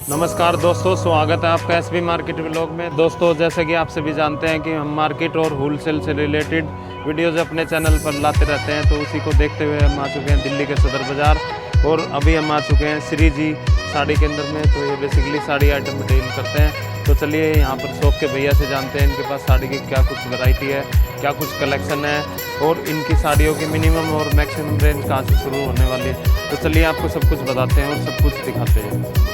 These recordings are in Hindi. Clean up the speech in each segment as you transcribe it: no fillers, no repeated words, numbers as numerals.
नमस्कार दोस्तों, स्वागत है आपका एसबी मार्केट व्लॉग में। दोस्तों, जैसे कि आप सभी जानते हैं कि हम मार्केट और होलसेल से रिलेटेड वीडियोज़ अपने चैनल पर लाते रहते हैं, तो उसी को देखते हुए हम आ चुके हैं दिल्ली के सदर बाज़ार और अभी हम आ चुके हैं श्री जी साड़ी केंद्र में। तो ये बेसिकली साड़ी आइटम डील करते हैं। तो चलिए यहाँ पर शॉप के भैया से जानते हैं इनके पास साड़ी की क्या कुछ वैरायटी है, क्या कुछ कलेक्शन है और इनकी साड़ियों की मिनिमम और मैक्सिमम रेंज कहाँ से शुरू होने वाली है। तो चलिए आपको सब कुछ बताते हैं और सब कुछ दिखाते हैं।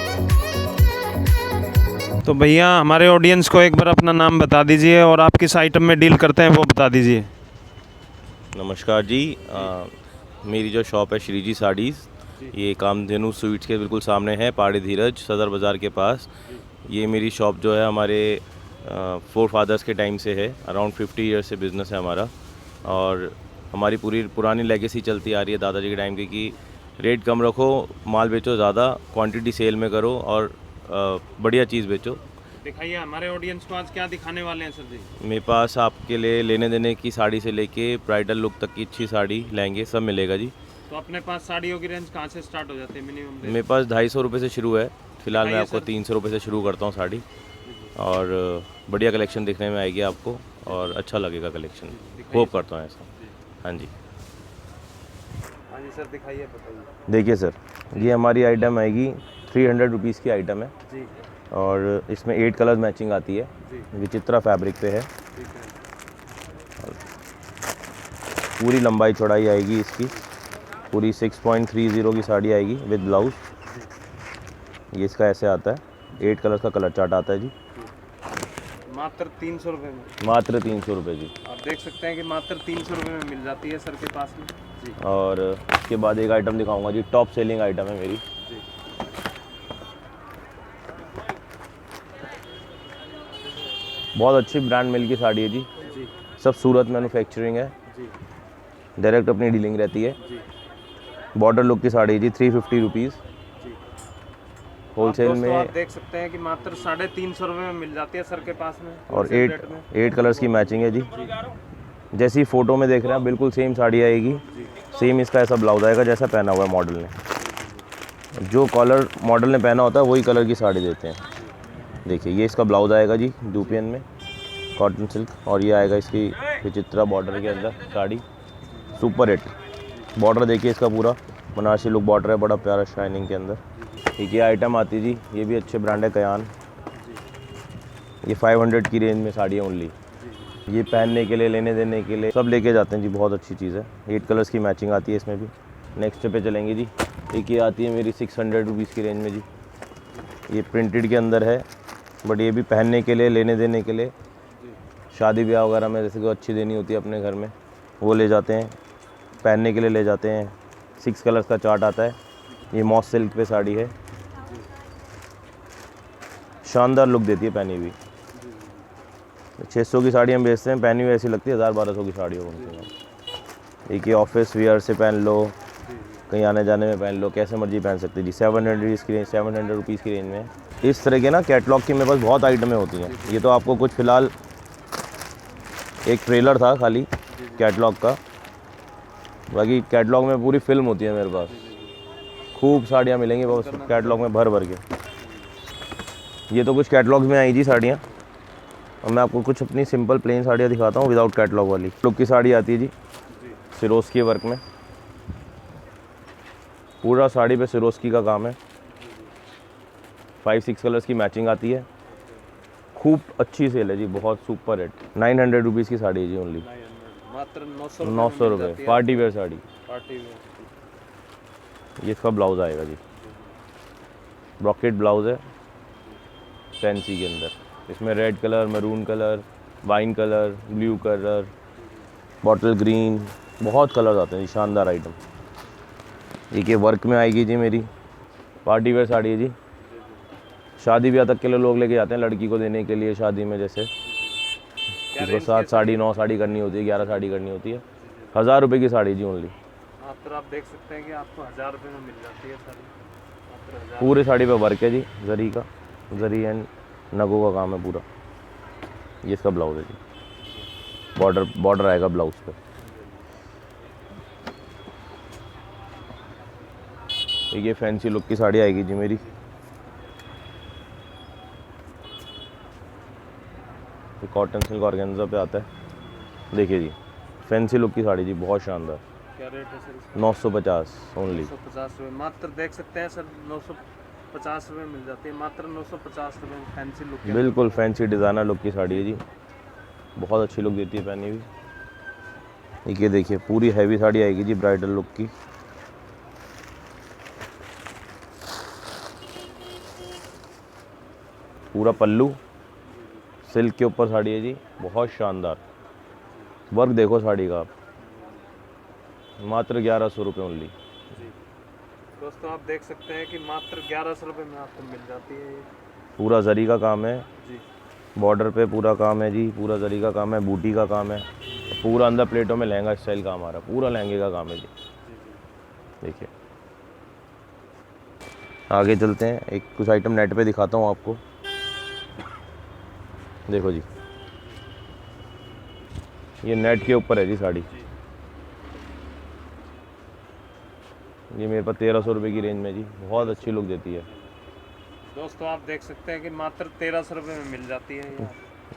तो भैया, हमारे ऑडियंस को एक बार अपना नाम बता दीजिए और आप किस आइटम में डील करते हैं वो बता दीजिए। नमस्कार जी। मेरी जो शॉप है श्री जी साड़ीज़, ये कामधेनु स्वीट्स के बिल्कुल सामने है, पहाड़ी धीरज सदर बाज़ार के पास। ये मेरी शॉप जो है हमारे फोर फादर्स के टाइम से है। अराउंड 50 ईयर्स से बिज़नेस है हमारा और हमारी पूरी पुरानी लेगेसी चलती आ रही है दादाजी के टाइम की कि रेट कम रखो, माल बेचो ज़्यादा, क्वांटिटी सेल में करो और बढ़िया चीज़ बेचो। दिखाइए हमारे ऑडियंस को आज क्या दिखाने वाले हैं सर जी। मेरे पास आपके लिए लेने देने की साड़ी से लेके ब्राइडल लुक तक की अच्छी साड़ी लहंगे सब मिलेगा जी। तो अपने पास साड़ियों की रेंज कहाँ से स्टार्ट हो जाती है मिनिमम रेंज? मेरे पास 250 रुपये से शुरू है। फिलहाल मैं आपको 300 रुपये से शुरू करता हूँ साड़ी, और बढ़िया कलेक्शन दिखने में आएगी आपको और अच्छा लगेगा कलेक्शन। होप करता हूँ ऐसा। हाँ जी सर, दिखाइए, बताइए। देखिए सर, ये हमारी आइटम आएगी 300 रुपीज़ की आइटम है जी। और इसमें 8 कलर मैचिंग आती है। विचित्रा फैब्रिक पे है। पूरी लंबाई चौड़ाई आएगी इसकी, पूरी 6.30 की साड़ी आएगी विद ब्लाउज। ये इसका ऐसे आता है, 8 कलर का कलर चार्ट आता है जी। मात्र 300 रुपये में। मात्र 300 रुपये जी। आप देख सकते हैं कि मात्र 300 रुपये में मिल जाती है सर के पास में जी। और उसके बाद एक आइटम दिखाऊंगा जी, टॉप सेलिंग आइटम है मेरी। जी। बहुत अच्छी ब्रांड मिल की साड़ी है जी। जी। सब सूरत मैन्युफैक्चरिंग है जी। डायरेक्ट अपनी डीलिंग रहती है जी। बॉर्डर लुक की साड़ी जी, 350 रुपीज़ होलसेल में। आप देख सकते हैं कि मात्र 350 रुपये में मिल जाती है सर के पास में और 8 कलर्स की मैचिंग है जी। जैसी फ़ोटो में देख रहे हैं बिल्कुल सेम साड़ी आएगी। सेम इसका ऐसा ब्लाउज आएगा जैसा पहना हुआ है मॉडल ने। जो कलर मॉडल ने पहना होता है वही कलर की साड़ी देते हैं। देखिए, ये इसका ब्लाउज आएगा जी डुपियन में, कॉटन सिल्क, और ये आएगा इसकी विचित्रा बॉर्डर के अंदर साड़ी। सुपर हिट बॉर्डर देखिए इसका, पूरा बनारसी लुक बॉर्डर है, बड़ा प्यारा शाइनिंग के अंदर। ठीक, ये आइटम आती है जी, ये भी अच्छे ब्रांड है कयान। ये 500 की रेंज में साड़ी है ओनली। ये पहनने के लिए, लेने देने के लिए सब लेके जाते हैं जी, बहुत अच्छी चीज़ है। 8 कलर्स की मैचिंग आती है इसमें भी। नेक्स्ट पे चलेंगे जी। एक ये आती है मेरी 600 रुपीज़ की रेंज में जी। ये प्रिंटेड के अंदर है, बट ये भी पहनने के लिए, लेने देने के लिए, शादी ब्याह वगैरह में जैसे कि अच्छी देनी होती है अपने घर में, वो ले जाते हैं, पहनने के लिए ले जाते हैं। 6 कलर्स का चार्ट आता है। ये मॉस सिल्क पे साड़ी है, शानदार लुक देती है पहनी हुई। 600 की साड़ी हम बेचते हैं, पहनी हुई ऐसी लगती है 1000-1200 की साड़ी हो। एक ये ऑफिस वियर से पहन लो, कहीं आने जाने में पहन लो, कैसे मर्जी पहन सकते जी। 700 रुपीज़ की रेंज में इस तरह के ना कैटलॉग की मेरे पास बहुत आइटमें होती हैं। ये तो आपको कुछ फ़िलहाल एक ट्रेलर था खाली कैटलॉग का, बाकी कैटलॉग में पूरी फिल्म होती है मेरे पास। खूब साड़ियाँ मिलेंगी बस कैटलॉग में भर भर के। ये तो कुछ कैटलॉग्स में आई जी साड़ियाँ, और मैं आपको कुछ अपनी सिंपल प्लेन साड़ियाँ दिखाता हूँ विदाउट कैटलॉग वाली। लुक की साड़ी आती है जी सिरोस्की वर्क में, पूरा साड़ी पे सिरोस्की का काम है। 5-6 कलर्स की मैचिंग आती है। खूब अच्छी सेल है जी, बहुत सुपर हिट। 900 रुपीज़ की साड़ी है जी ओनली, मात्र 900 रुपये। Party wear sari. Party wear. ये इसका ब्लाउज आएगा जी, ब्रॉकेट ब्लाउज है फैंसी के अंदर। इसमें red colour, maroon colour, wine colour, blue colour, bottle green, बहुत कलर आते हैं जी। शानदार आइटम। ये वर्क में आएगी जी मेरी, पार्टी वेयर साड़ी है जी। शादी ब्याह तक के लिए लोग लेके जाते हैं, लड़की को देने के लिए शादी में, जैसे इसको 7 साड़ी 9 साड़ी करनी होती है, 11 साड़ी करनी होती है। 1000 रुपये की साड़ी जी ओनली। आप देख सकते हैं कि आपको 1000 रुपये में मिल जाती है साड़ी। पूरे साड़ी पे वर्क है जी, जरी का, जरी एंड नगों का काम है पूरा। ये इसका ब्लाउज है जी, बॉर्डर आएगा ब्लाउज पे। ये फैंसी लुक की साड़ी आएगी जी मेरी। ये कॉटन सिल्क ऑर्गेन्जा पे आता है। देखिए जी, फैंसी लुक की साड़ी जी, बहुत शानदार। क्या रेट है सर इसका? 950 ओनली। 950 रुपये मात्र, देख सकते हैं सर, 950 रुपये मिल जाती है मात्र 950 रुपये में फैंसी लुक के अंदर। बिल्कुल फैंसी डिज़ाइनर लुक की साड़ी है जी, बहुत अच्छी लुक देती है पहनी हुई। ये देखिए पूरी हैवी साड़ी आएगी जी, ब्राइडल लुक की। पूरा पल्लू सिल्क के ऊपर साड़ी है जी, बहुत शानदार। वर्क देखो साड़ी का आप, मात्र 1100 रुपये ओनली। जी दोस्तों, आप देख सकते हैं कि मात्र 1100 रुपये में आपको मिल जाती है ये। पूरा जरी का काम है जी बॉर्डर पे, पूरा काम है जी, पूरा जरी का काम है, बूटी का काम है, पूरा अंदर प्लेटों में लहंगा स्टाइल काम आ रहा है, पूरा लहंगे का काम है जी। देखिए आगे चलते हैं, एक कुछ आइटम नेट पे दिखाता हूँ आपको। देखो जी, ये नेट के ऊपर है जी साड़ी। ये मेरे पास 1300 रुपये की रेंज में जी, बहुत अच्छी लुक देती है। दोस्तों आप देख सकते हैं कि मात्र 1300 रुपये में मिल जाती है ये।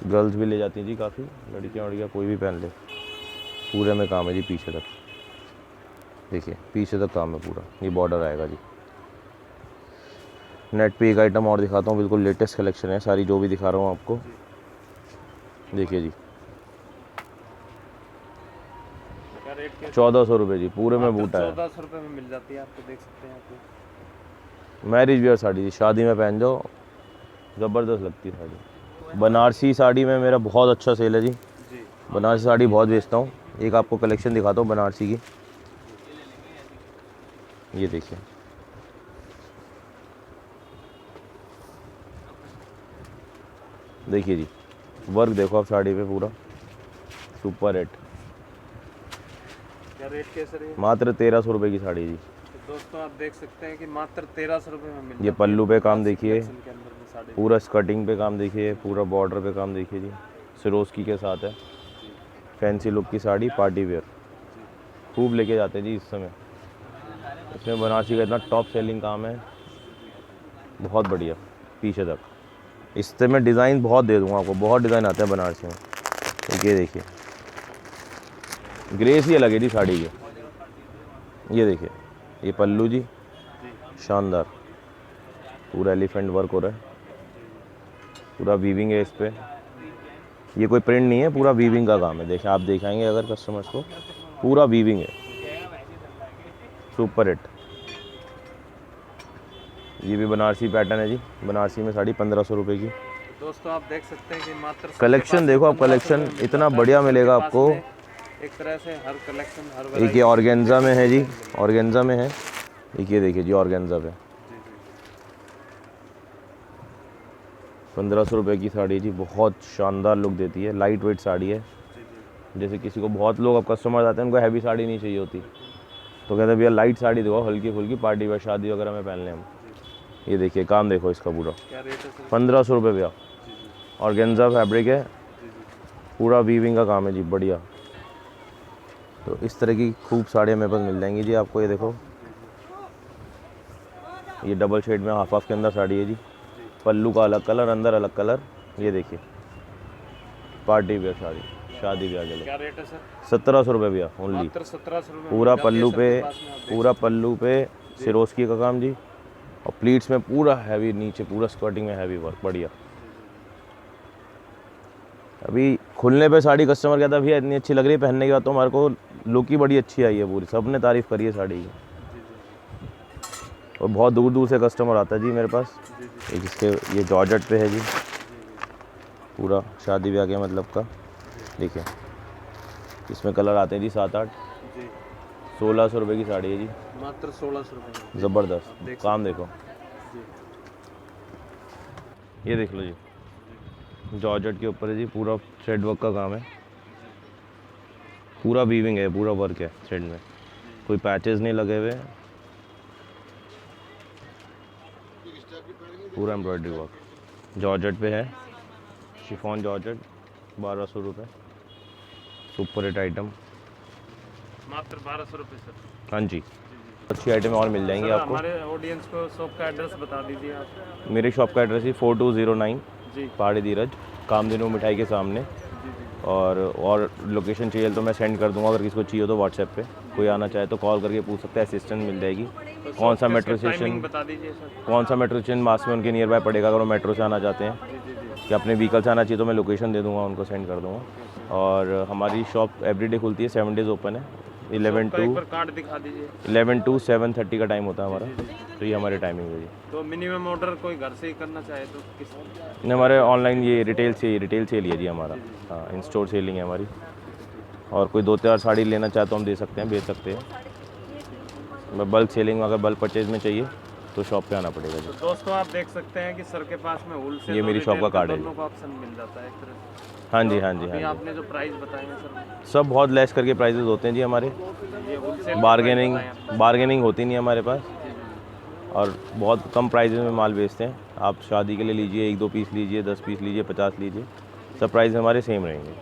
गर्ल्स भी ले जाती हैं जी, काफ़ी लड़कियाँ वड़कियाँ कोई भी पहन ले। पूरे में काम है जी पीछे तक, देखिए पीछे तक काम है पूरा, ये बॉर्डर आएगा जी। नेट पे एक आइटम और दिखाता हूँ, बिल्कुल लेटेस्ट कलेक्शन है सारी जो भी दिखा रहा हूँ आपको। देखिए जी, क्या रेट के? 1400 रुपये जी, पूरे में बूटा है। 1400 रुपये में मिल जाती है आपको, देख सकते हैं आपको। मैरिज वेयर साड़ी जी, शादी में पहन जाओ, ज़बरदस्त लगती है साड़ी। बनारसी साड़ी में मेरा बहुत अच्छा सेल है जी, जी बनारसी साड़ी बहुत बेचता हूँ। एक आपको कलेक्शन दिखाता हूँ बनारसी की, ये देखिए। देखिए जी, वर्क देखो आप साड़ी पे पूरा सुपर रेट। क्या रेट के सर ये? मात्र 1300 रुपये की साड़ी जी। तो दोस्तों आप देख सकते हैं कि मात्र 1300 रुपये में मिल जाती ये है। पल्लू पे काम देखिए, कलेक्शन के अंदर में साड़ी। पूरा स्कर्टिंग पे काम देखिए, पूरा बॉर्डर पे काम देखिए जी, सिरोस्की के साथ है। फैंसी लुक की साड़ी, पार्टी वेयर, खूब लेके जाते हैं जी इस समय। इसमें बनारसी का इतना टॉप सेलिंग काम है, बहुत बढ़िया पीछे तक। इससे मैं डिज़ाइन बहुत दे दूँगा आपको, बहुत डिज़ाइन आते हैं बनारसी में। ये देखिए ग्रेस ही अलग है जी साड़ी के। ये देखिए, ये पल्लू जी, शानदार, पूरा एलिफेंट वर्क हो रहा है, पूरा वीविंग है इस पर। ये कोई प्रिंट नहीं है, पूरा वीविंग का काम है। देखिए आप दिखाएंगे अगर कस्टमर्स को, पूरा वीविंग है, सुपर हिट। ये भी बनारसी पैटर्न है जी, बनारसी में साड़ी 1500 रुपये की। दोस्तों आप देख सकते हैं कि मात्र कलेक्शन देखो आप, कलेक्शन इतना बढ़िया मिलेगा आपको। एक तरह से हर कलेक्शन, हर एक वैरायटी। ये ऑर्गेन्जा में है जी, ऑर्गेन्जा में है, एक ये देखिए जी ऑर्गेन्जा पे 1500 रुपये की साड़ी जी, बहुत शानदार लुक देती है। लाइट वेट साड़ी है, जैसे किसी को, बहुत लोग अब कस्टमर आते हैं उनको हैवी साड़ी नहीं चाहिए होती, तो कहते हैं भैया लाइट साड़ी दो, हल्की फुल्की पार्टी व शादी वगैरह में पहन लें हम। ये देखिए काम देखो इसका पूरा, क्या रेट है सर? 1500 रुपये भैया। ऑर्गेन्जा फैब्रिक है, पूरा वीविंग का काम है जी, बढ़िया। तो इस तरह की खूब साड़ियाँ मेरे पास मिल जाएंगी जी आपको। ये देखो, ये डबल शेड में हाफ के अंदर साड़ी है जी, पल्लू का अलग कलर, अंदर अलग कलर। ये देखिए पार्टी वेयर साड़ी, शादी ब्याह के लिए। क्या रेट है सर? 1700 रुपये भैया ओनली। मात्र 1700 रुपये। पूरा पल्लू पे, पूरा पल्लू पे सिरोस्की का काम जी, और प्लीट्स में पूरा हैवी, नीचे पूरा स्कर्टिंग में हैवी वर्क, बढ़िया। अभी खुलने पे साड़ी कस्टमर कहता है भैया इतनी अच्छी लग रही है, पहनने के बाद तो हमारे को लुक ही बड़ी अच्छी आई है पूरी, सबने तारीफ़ करी है साड़ी की। और बहुत दूर दूर से कस्टमर आता है जी मेरे पास। एक इसके ये जॉर्जेट पे है जी, पूरा शादी ब्याह के मतलब का। देखिए इसमें कलर आते हैं जी 7-8। 1600 रुपये की साड़ी है जी, मात्र 1600 रुपये। ज़बरदस्त काम देखो। ये देख लो जी, जॉर्जेट के ऊपर है जी, पूरा थ्रेड वर्क का काम है, पूरा वीविंग है, पूरा वर्क है थ्रेड में, कोई पैचेस नहीं लगे हुए, पूरा एम्ब्रॉयडरी वर्क। जॉर्जेट पे है, शिफॉन जॉर्जेट, 1200 रुपये, सुपर हिट आइटम, मात्र 1200 रुपये सर। हाँ जी, अच्छी आइटम और मिल जाएंगी आपको। हमारे ऑडियंस को शॉप का एड्रेस बता दीजिए आप। मेरी शॉप का एड्रेस है 4209 जी पहाड़ी धीरज, कामधेनु मिठाई के सामने। और लोकेशन चाहिए तो मैं सेंड कर दूंगा, अगर किसी को चाहिए तो व्हाट्सएप पे। कोई आना चाहे तो कॉल करके पूछ सकता है, असिस्टेंट मिल जाएगी। तो कौन सा शॉप मेट्रो किसके स्टेशन, टाइमिंग बता दीजिए सर। कौन सा मेट्रो स्टेशन मास में उनके नियर बाय पड़ेगा, अगर वो मेट्रो से आना चाहते हैं जी जी जी। कि अपने व्हीकल से आना चाहिए तो मैं लोकेशन दे दूंगा, उनको सेंड कर दूंगा। और हमारी शॉप एवरीडे खुलती है, 7 डेज़ ओपन है। 11 तो एक टू बार कार्ड दिखा दीजिए। 11 टू 7:30 का टाइम होता है हमारा। तो ये हमारी टाइमिंग है जी। तो मिनिमम ऑर्डर कोई घर से ही करना चाहे तो किस? नहीं, हमारे ऑनलाइन ये रिटेल सेल ही है जी हमारा। हाँ, इन स्टोर सेलिंग है हमारी। और कोई 2-4 साड़ी लेना चाहे तो हम दे सकते हैं, बेच सकते हैं। बल्क सेलिंग, अगर बल्क परचेज में चाहिए तो शॉप पे आना पड़ेगा जी। तो दोस्तों आप देख सकते हैं कि सर के पास में होलसेल ये मेरी शॉप का कार्ड है दोनों का ऑप्शन मिल जाता है एक तरह से। हाँ जी, हाँ जी, अभी हाँ जी। आपने जो प्राइस बताए हैं सर, सब बहुत लेस करके प्राइजेस होते हैं जी हमारे। ये होलसेल बार्गेनिंग होती नहीं है हमारे पास, और बहुत कम प्राइजेस में माल बेचते हैं। आप शादी के लिए लीजिए, 1-2 पीस लीजिए, 10 पीस लीजिए, 50 लीजिए, सब प्राइस हमारे सेम रहेंगे।